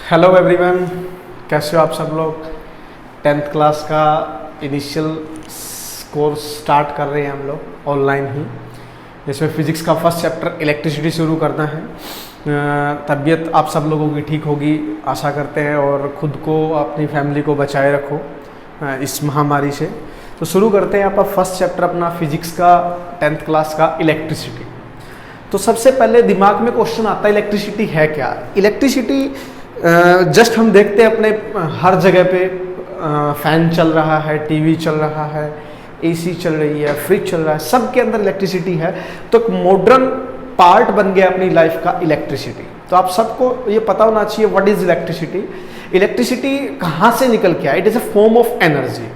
Hello everyone, कैसे हो आप सब लोग। 10th क्लास का इनिशियल कोर्स स्टार्ट कर रहे हैं हम लोग ऑनलाइन ही। इसमें फिजिक्स का फर्स्ट चैप्टर इलेक्ट्रिसिटी शुरू करना है। तबीयत आप सब लोगों की ठीक होगी आशा करते हैं, और ख़ुद को अपनी फैमिली को बचाए रखो इस महामारी से। तो शुरू करते हैं आपका फर्स्ट चैप्टर अपना फिजिक्स का 10th क्लास का इलेक्ट्रिसिटी। तो सबसे पहले दिमाग में क्वेश्चन आता है इलेक्ट्रिसिटी है क्या। इलेक्ट्रिसिटी जस्ट हम देखते हैं अपने हर जगह पे फैन चल रहा है, टीवी चल रहा है, एसी चल रही है, फ्रिज चल रहा है, सब के अंदर इलेक्ट्रिसिटी है। तो एक मॉडर्न पार्ट बन गया अपनी लाइफ का इलेक्ट्रिसिटी। तो आप सबको ये पता होना चाहिए व्हाट इज इलेक्ट्रिसिटी। इलेक्ट्रिसिटी कहाँ से निकल के आया? It is a form of energy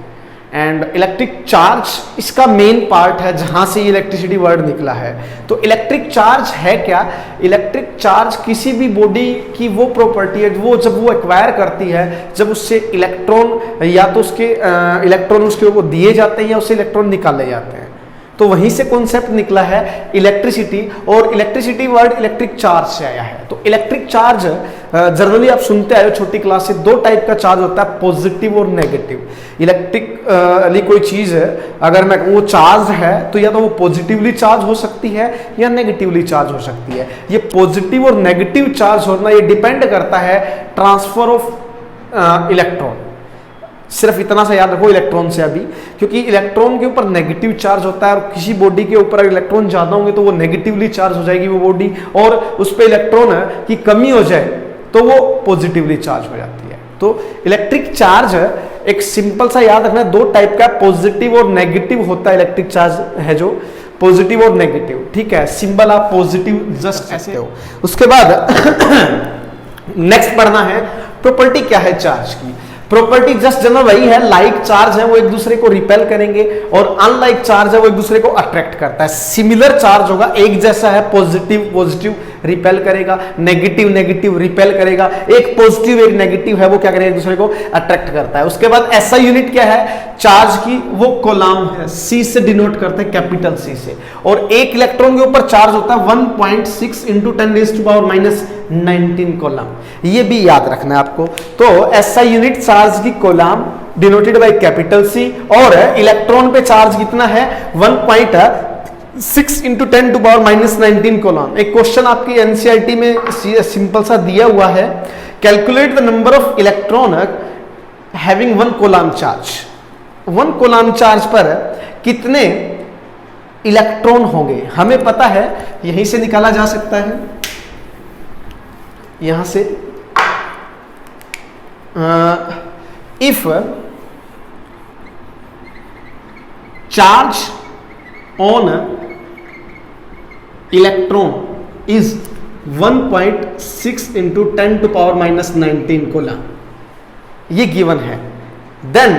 and electric charge इसका मेन पार्ट है जहाँ से ये इलेक्ट्रिसिटी वर्ड निकला है। तो इलेक्ट्रिक चार्ज है क्या? इलेक्ट्रिक चार्ज किसी भी बॉडी की वो प्रॉपर्टी है वो जब वो एक्वायर करती है, जब उससे इलेक्ट्रॉन या तो उसके इलेक्ट्रॉन उसके ऊपर दिए जाते हैं या उससे इलेक्ट्रॉन निकाले जाते हैं। तो वहीं से कॉन्सेप्ट निकला है इलेक्ट्रिसिटी, और इलेक्ट्रिसिटी वर्ड इलेक्ट्रिक चार्ज से आया है। तो इलेक्ट्रिक चार्ज जनरली आप सुनते आए हो छोटी क्लास से, दो टाइप का चार्ज होता है, पॉजिटिव और नेगेटिव। इलेक्ट्रिक कोई चीज है अगर मैं वो चार्ज है तो या तो वो पॉजिटिवली चार्ज हो सकती है या नेगेटिवली चार्ज हो सकती है। ये पॉजिटिव और नेगेटिव चार्ज होना ये डिपेंड करता है ट्रांसफर ऑफ इलेक्ट्रॉन। सिर्फ इतना सा याद रखो इलेक्ट्रॉन से अभी, क्योंकि इलेक्ट्रॉन के ऊपर नेगेटिव चार्ज होता है और किसी बॉडी के ऊपर इलेक्ट्रॉन ज्यादा होंगे तो वो नेगेटिवली चार्ज हो जाएगी वो बॉडी, और उस पर इलेक्ट्रॉन की कमी हो जाए तो वो पॉजिटिवली चार्ज हो जाती है। तो इलेक्ट्रिक चार्ज एक सिंपल सा याद रखना, दो टाइप का पॉजिटिव और नेगेटिव होता है। इलेक्ट्रिक चार्ज है जो पॉजिटिव और नेगेटिव, ठीक है। सिंबल आप पॉजिटिव जस्ट ऐसे हो। उसके बाद नेक्स्ट पढ़ना है प्रॉपर्टी क्या है चार्ज की। प्रॉपर्टी जस्ट जनरल वही है, लाइक चार्ज है वो एक दूसरे को रिपेल करेंगे और अनलाइक चार्ज है वो एक दूसरे को अट्रैक्ट करता है। सिमिलर चार्ज होगा, एक जैसा है, पॉजिटिव पॉजिटिव रिपेल करेगा, नेगेटिव नेगेटिव रिपेल करेगा। एक पॉजिटिव एक नेगेटिव है वो क्या करेगा, एक दूसरे को अट्रैक्ट करता है। उसके बाद ऐसा यूनिट क्या है चार्ज की, वो कोलाम है, सी से डिनोट करते हैं, कैपिटल सी से। और एक इलेक्ट्रॉन के ऊपर चार्ज होता है 1.6 × 10⁻⁻19 कोलाम। ये भी याद रखना है आपको। तो ऐसा यूनिट चार्ज की coulomb denoted by capital C, और इलेक्ट्रॉन पे चार्ज कितना है 1.6 × 10⁻⁻19 कोलाम। एक क्वेश्चन आपकी एनसीईआरटी में सिंपल सा दिया हुआ है, calculate the number of electron having 1 coulomb charge. 1 coulomb charge पर कितने इलेक्ट्रॉन होंगे हमें पता है, यहीं से निकाला जा सकता है। यहां से if charge on electron is 1.6 × 10⁻⁻19 coulomb, ये गिवन है, then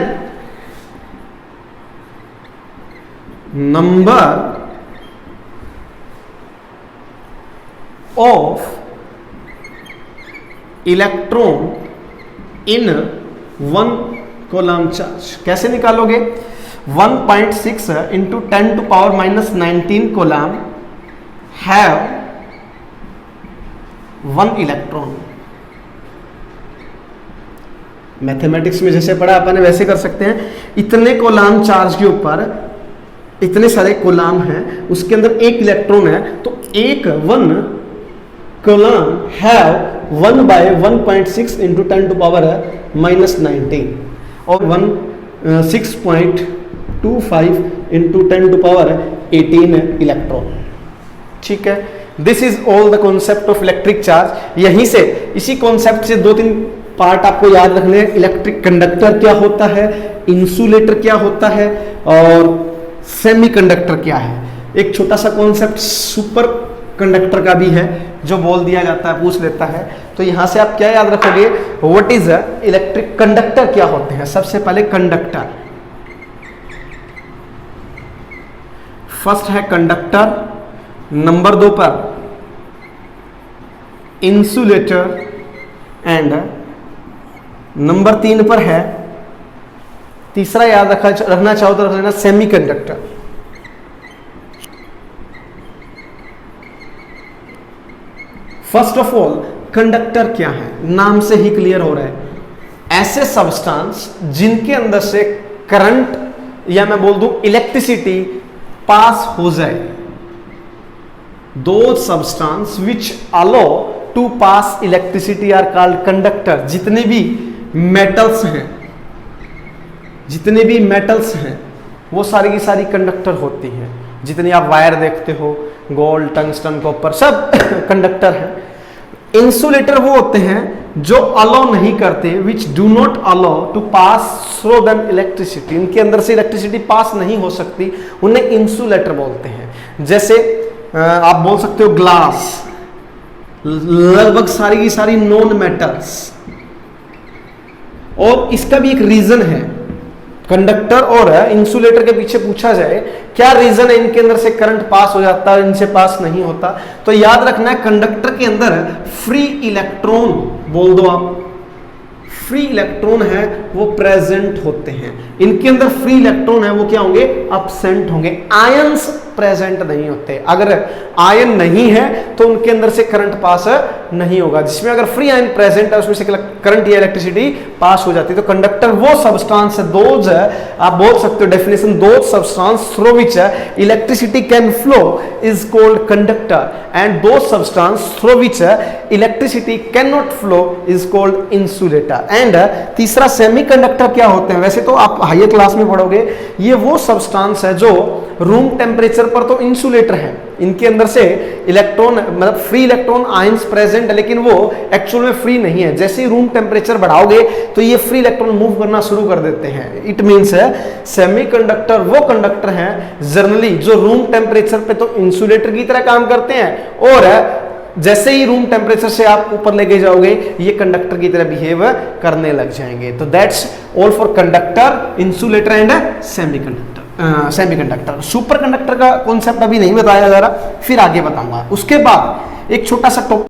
number of electron in 1 coulomb charge कैसे निकालोगे? 1.6 × 10⁻⁻19 कोलाम हैव 1 इलेक्ट्रॉन। मैथमेटिक्स में जैसे पढ़ा अपन वैसे कर सकते हैं। इतने कोलाम चार्ज के ऊपर इतने सारे कोलाम हैं, उसके अंदर एक इलेक्ट्रॉन है, तो 1 कोलाम हैव 1/1.6 × 10⁻⁻19 और 6.25 × 10⁻18 इलेक्ट्रॉन। ठीक है, this is all the concept of electric charge. यहीं से इसी कॉन्सेप्ट से 2-3 पार्ट आपको याद रखने हैं। इलेक्ट्रिक कंडक्टर क्या होता है, इंसुलेटर क्या होता है, और सेमीकंडक्टर क्या है। एक छोटा सा कॉन्सेप्ट सुपर कंडक्टर का भी है जो बोल दिया जाता है, पूछ लेता है। तो यहां से आप क्या याद रखोगे, व्हाट इज इलेक्ट्रिक कंडक्टर क्या होते हैं। सबसे पहले कंडक्टर, फर्स्ट है कंडक्टर, नंबर 2 पर इंसुलेटर, एंड नंबर 3 पर है, तीसरा याद रखना चाहो तो रख लेना semiconductor. First of all conductor क्या है, नाम से ही क्लियर हो रहा है, ऐसे सब्सटेंस जिनके अंदर से करंट या मैं बोल दूं इलेक्ट्रिसिटी पास हो जाए, दो substance which allow to pass electricity are called conductor. जितने भी मेटल्स हैं वो सारी की सारी कंडक्टर होती हैं। जितनी आप वायर देखते हो, गोल्ड, टंगस्टन, कॉपर, सब कंडक्टर है। इंसुलेटर वो होते हैं जो अलो नहीं करते, which do not allow to pass through them electricity, इनके अंदर से इलेक्ट्रिसिटी पास नहीं हो सकती, उन्हें इंसुलेटर बोलते हैं। जैसे आप बोल सकते हो ग्लास, लगभग सारी की सारी नॉन मेटल्स। और इसका भी एक रीजन है, कंडक्टर और इंसुलेटर के पीछे पूछा जाए क्या रीजन है इनके अंदर से करंट पास हो जाता है, इनसे पास नहीं होता, तो याद रखना है कंडक्टर के अंदर फ्री इलेक्ट्रॉन, बोल दो आप, फ्री इलेक्ट्रॉन है वो प्रेजेंट होते हैं। इनके अंदर फ्री इलेक्ट्रॉन है वो क्या होंगे, अब्सेंट होंगे। आयंस प्रेजेंट नहीं होते। अगर आयन नहीं है तो उनके अंदर से करंट पास नहीं होगा। जिसमें अगर फ्री आयन प्रेजेंट है उसमें से करंट या इलेक्ट्रिसिटी पास हो जाती है। तो कंडक्टर वो सब्सटेंस है, दोज आप बोल सकते हो definition, those substance through which electricity can flow is called conductor and those substance through which electricity can not flow is called insulator. And तीसरा सेमीकंडक्टर क्या होते हैं, वैसे तो आप हायर क्लास में पढ़ोगे, ये वो सब्सटेंस है जो रूम टेम्परेचर पर तो इंसुलेटर है, इनके अंदर से इलेक्ट्रॉन मतलब फ्री इलेक्ट्रॉन आयंस प्रेजेंट है लेकिन वो एक्चुअल में फ्री नहीं है। जैसे ही रूम टेम्परेचर बढ़ाओगे तो ये फ्री इलेक्ट्रॉन मूव करना शुरू कर देते हैं। इट मींस है सेमीकंडक्टर वो कंडक्टर हैं जनरली जो रूम टेम्परेचर पे तो इंसुलेटर की तरह काम करते हैं और जैसे ही रूम टेम्परेचर से आप ऊपर लेके जाओगे ये कंडक्टर की तरह बिहेव करने लग जाएंगे। तो that's all for conductor, insulator and semiconductor. Super conductor का कॉन्सेप्ट अभी नहीं बताया जा रहा, फिर आगे बताऊंगा। उसके बाद एक छोटा सा टॉपिक